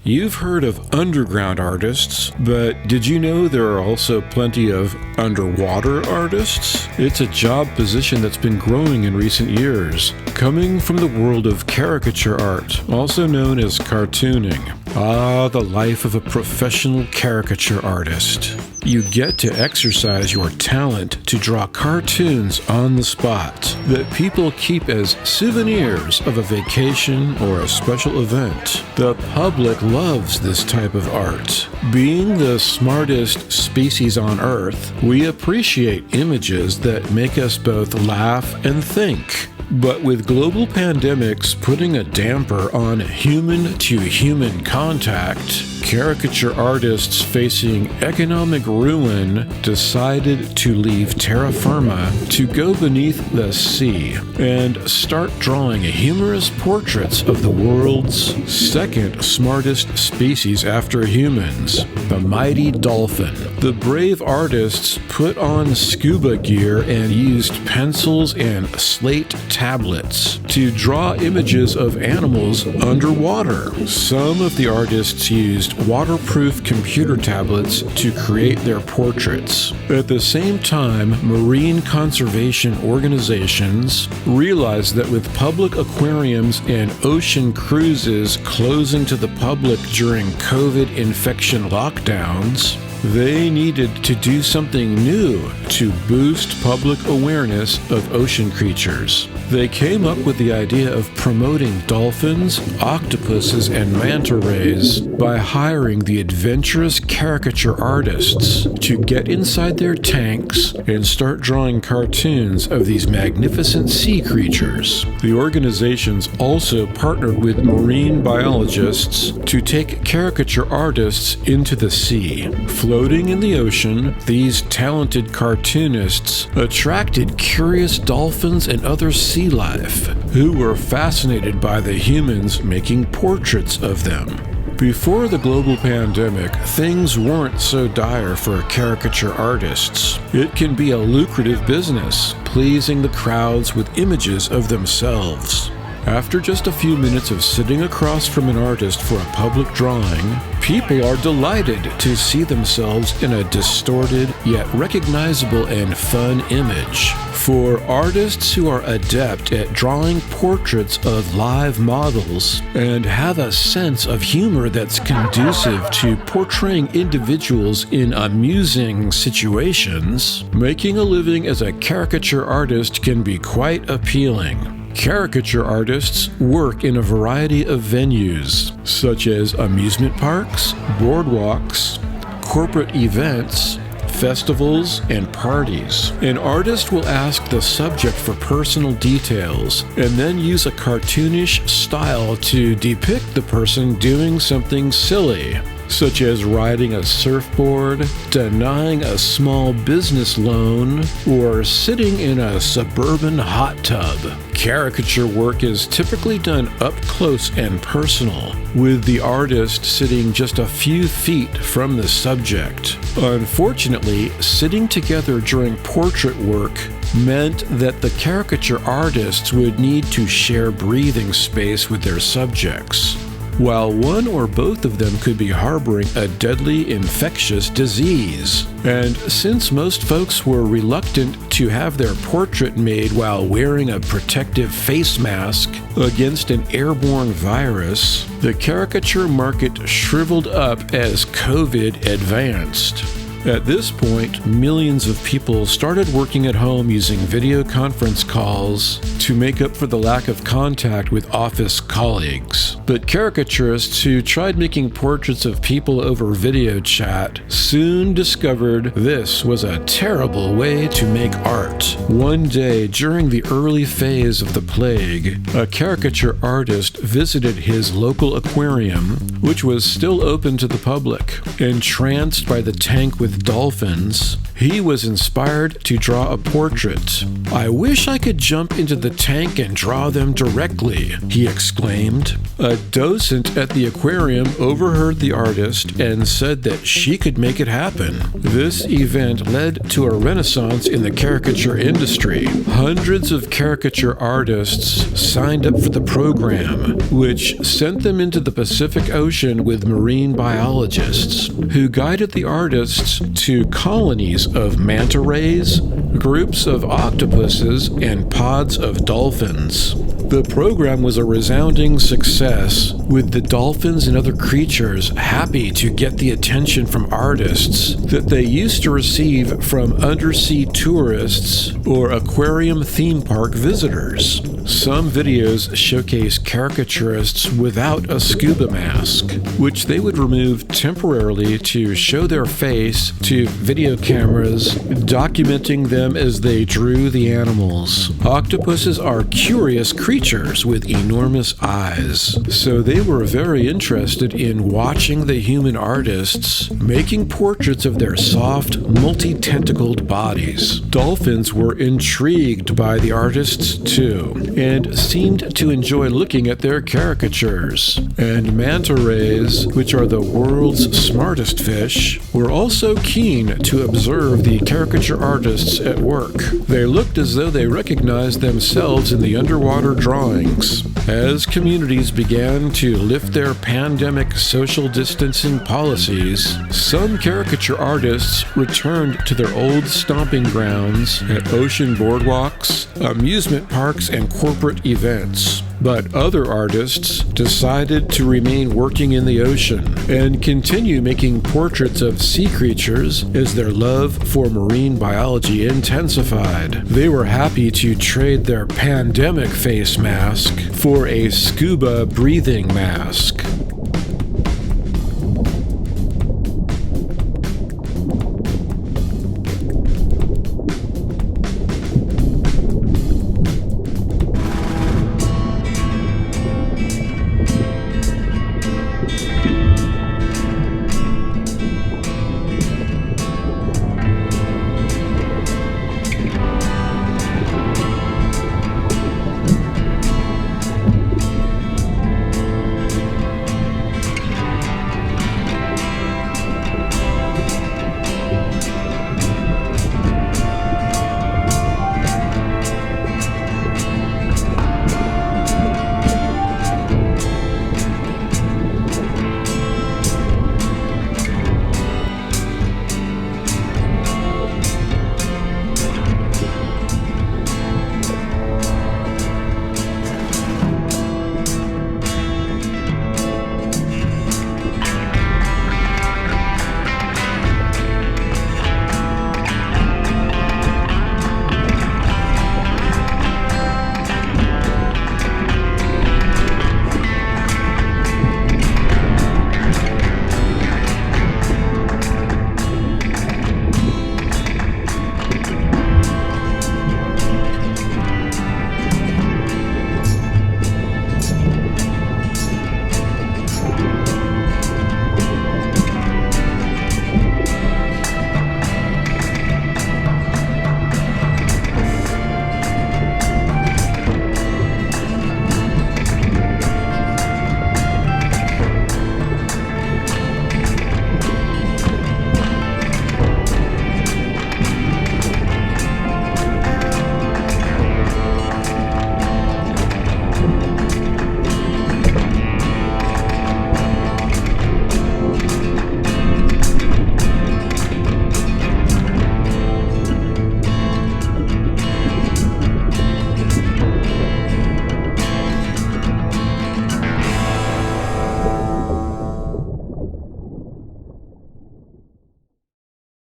You've heard of underground artists, but did you know there are also plenty of underwater artists? It's a job position that's been growing in recent years, coming from the world of caricature art, also known as cartooning. Ah, the life of a professional caricature artist. You get to exercise your talent to draw cartoons on the spot that people keep as souvenirs of a vacation or a special event. The public loves this type of art. Being the smartest species on Earth, we appreciate images that make us both laugh and think. But with global pandemics putting a damper on human-to-human contact, caricature artists facing economic ruin decided to leave terra firma to go beneath the sea and start drawing humorous portraits of the world's second smartest species after humans, the mighty dolphin. The brave artists put on scuba gear and used pencils and slate tablets to draw images of animals underwater. Some of the artists used waterproof computer tablets to create their portraits. At the same time, marine conservation organizations realized that with public aquariums and ocean cruises closing to the public during COVID infection lockdowns, they needed to do something new to boost public awareness of ocean creatures. They came up with the idea of promoting dolphins, octopuses, and manta rays by hiring the adventurous caricature artists to get inside their tanks and start drawing cartoons of these magnificent sea creatures. The organizations also partnered with marine biologists to take caricature artists into the sea. Floating in the ocean, these talented cartoonists attracted curious dolphins and other sea life, who were fascinated by the humans making portraits of them. Before the global pandemic, things weren't so dire for caricature artists. It can be a lucrative business, pleasing the crowds with images of themselves. After just a few minutes of sitting across from an artist for a public drawing, people are delighted to see themselves in a distorted yet recognizable and fun image. For artists who are adept at drawing portraits of live models and have a sense of humor that's conducive to portraying individuals in amusing situations, making a living as a caricature artist can be quite appealing. Caricature artists work in a variety of venues, such as amusement parks, boardwalks, corporate events, festivals, and parties. An artist will ask the subject for personal details and then use a cartoonish style to depict the person doing something silly, such as riding a surfboard, denying a small business loan, or sitting in a suburban hot tub. Caricature work is typically done up close and personal, with the artist sitting just a few feet from the subject. Unfortunately, sitting together during portrait work meant that the caricature artists would need to share breathing space with their subjects, while one or both of them could be harboring a deadly infectious disease. And since most folks were reluctant to have their portrait made while wearing a protective face mask against an airborne virus, the caricature market shriveled up as COVID advanced. At this point, millions of people started working at home using video conference calls to make up for the lack of contact with office colleagues. But caricaturists who tried making portraits of people over video chat soon discovered this was a terrible way to make art. One day during the early phase of the plague, a caricature artist visited his local aquarium, which was still open to the public. Entranced by the tank with with dolphins, he was inspired to draw a portrait. "I wish I could jump into the tank and draw them directly," he exclaimed. A docent at the aquarium overheard the artist and said that she could make it happen. This event led to a renaissance in the caricature industry. Hundreds of caricature artists signed up for the program, which sent them into the Pacific Ocean with marine biologists, who guided the artists to colonies of manta rays, groups of octopuses, and pods of dolphins. The program was a resounding success, with the dolphins and other creatures happy to get the attention from artists that they used to receive from undersea tourists or aquarium theme park visitors. Some videos showcase caricaturists without a scuba mask, which they would remove temporarily to show their face to video cameras, documenting them as they drew the animals. Octopuses are curious creatures with enormous eyes, so they were very interested in watching the human artists making portraits of their soft, multi-tentacled bodies. Dolphins were intrigued by the artists too, and seemed to enjoy looking at their caricatures. And manta rays, which are the world's smartest fish, were also keen to observe the caricature artists at work. They looked as though they recognized themselves in the underwater drawings. As communities began to lift their pandemic social distancing policies, some caricature artists returned to their old stomping grounds at ocean boardwalks, amusement parks, and corporate events. But other artists decided to remain working in the ocean and continue making portraits of sea creatures as their love for marine biology intensified. They were happy to trade their pandemic face mask for a scuba breathing mask.